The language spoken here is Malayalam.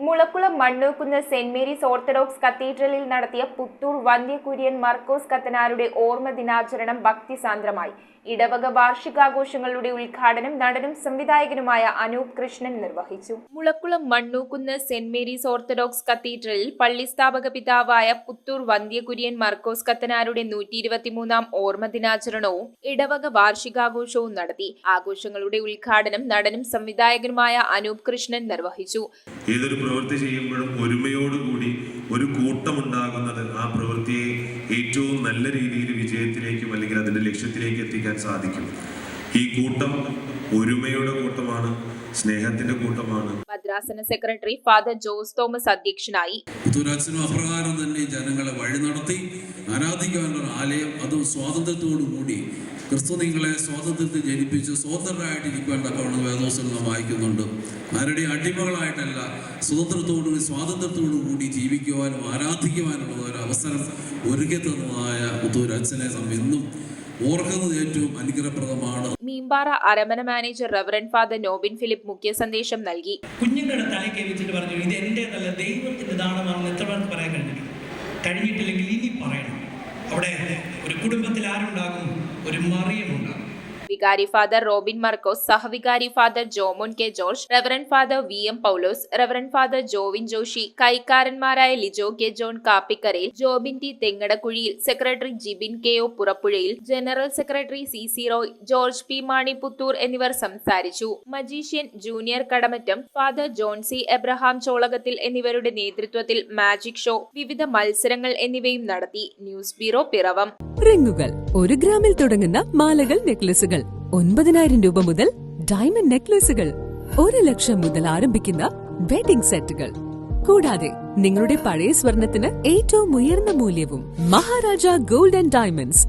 മുളക്കുളം മണ്ണൂക്കുന്ന് സെന്റ് മേരീസ് ഓർത്തഡോക്സ് കത്തീഡ്രലിൽ നടത്തിയ പുത്തൂർ വന്ധ്യ കുര്യൻ മർക്കോസ് കത്തനാരുടെ ഓർമ്മ ദിനാചരണം ഭക്തിസാന്ദ്രമായി. ഇടവക വാർഷികാഘോഷങ്ങളുടെ ഉദ്ഘാടനം നടനും സംവിധായകനുമായ അനൂപ് കൃഷ്ണൻ നിർവഹിച്ചു. മുളക്കുളം മണ്ണൂക്കുന്ന് സെന്റ് മേരീസ് ഓർത്തഡോക്സ് കത്തീഡ്രലിൽ പള്ളി സ്ഥാപക പിതാവായ പുത്തൂർ വന്ധ്യ കുര്യൻ മർക്കോസ് കത്തനാരുടെ 123-ാം ഓർമ്മ ദിനാചരണവും ഇടവക വാർഷികാഘോഷവും നടത്തി. ആഘോഷങ്ങളുടെ ഉദ്ഘാടനം നടനും സംവിധായകനുമായ അനൂപ് കൃഷ്ണൻ നിർവഹിച്ചു. ഏതൊരു പ്രവൃത്തി ചെയ്യുമ്പോഴും ഒരുമയോടുകൂടി ഒരു കൂട്ടമുണ്ടാകുന്നത് ആ പ്രവൃത്തിയെ ഏറ്റവും നല്ല രീതിയിൽ വിജയത്തിലേക്കും അല്ലെങ്കിൽ അതിന്റെ ലക്ഷ്യത്തിലേക്ക് എത്തിക്കാൻ സാധിക്കും. ഈ കൂട്ടം ഒരുമയുടെ കൂട്ടമാണ്, സ്നേഹത്തിന്റെ കൂട്ടമാണ്. ഭദ്രാസന സെക്രട്ടറി ഫാദർ ജോസ് തോമസ് അധ്യക്ഷനായി. അപ്രകാരം തന്നെ ജനങ്ങളെ വഴി നടത്തി ആരാധിക്കാനുള്ള ആലയം, അതും സ്വാതന്ത്ര്യത്തോടു കൂടി ക്രിസ്തു നിങ്ങളെ സ്വാതന്ത്ര്യത്തിൽ ജനിപ്പിച്ച് സ്വതന്ത്രരായിട്ടിരിക്കുവാൻ തക്കവണ്ണം വേദോസ്തലം വായിക്കുന്നുണ്ട്. ആരുടെ അടിമകളായിട്ടല്ല, സ്വതന്ത്രത്തോടുകൂടി സ്വാതന്ത്ര്യത്തോടു കൂടി ജീവിക്കുവാനും ആരാധിക്കുവാനുള്ള ഒരു അവസരം ഒരുക്കി തന്നതായ പുത്തൂരച്ഛനെ നാം എന്നും ഓർക്കുന്നത് ഏറ്റവും അനുഗ്രഹപ്രദമാണ്. മീമ്പാറ അരമന manager reverend father Nobin Philip മുഖ്യ സന്ദേശം നൽകി. കുഞ്ഞുങ്ങളുടെ തലയ്ക്ക് വെച്ചിട്ട് പറഞ്ഞു, ഇത് എന്റേതല്ല, ദൈവത്തിന്റെ ദാനമാണെന്ന് എത്ര പേർക്ക് പറയാൻ കഴിഞ്ഞിട്ടില്ലെങ്കിൽ ഇനി പറയണം. അവിടെ ഒരു കുടുംബത്തിൽ ആരുണ്ടാകും? ഒരു മറിയമുണ്ടാകും. വികാരി ഫാദർ റോബിൻ മർക്കോസ്, സഹവികാരി father Jomon K George, reverend father VM Paulose, reverend father Jovin Joshy, കൈക്കാരന്മാരായ ലിജോ കെ ജോൺ കാപ്പിക്കരയിൽ, ജോബിൻ ടി തെങ്ങടക്കുഴിയിൽ, സെക്രട്ടറി ജിബിൻ KO പുറപ്പുഴയിൽ, general secretary CC Roy, George P Mani Puthoor എന്നിവർ സംസാരിച്ചു. Magician junior Kadamattam, father John C Abraham ചോളകത്തിൽ എന്നിവരുടെ നേതൃത്വത്തിൽ മാജിക് ഷോ, വിവിധ മത്സരങ്ങൾ എന്നിവയും നടത്തി. News bureau, Piravom. റിങ്ങുകൾ 1 ഗ്രാമിൽ തുടങ്ങുന്ന മാലകൾ, നെക്ലസുകൾ 9,000 രൂപ മുതൽ ഡയമണ്ട് നെക്ലസുകൾ 1 ലക്ഷം മുതൽ ആരംഭിക്കുന്ന വെഡിംഗ് സെറ്റുകൾ, കൂടാതെ നിങ്ങളുടെ പഴയ സ്വർണത്തിന് ഏറ്റവും ഉയർന്ന മൂല്യവും. Maharaja gold and diamonds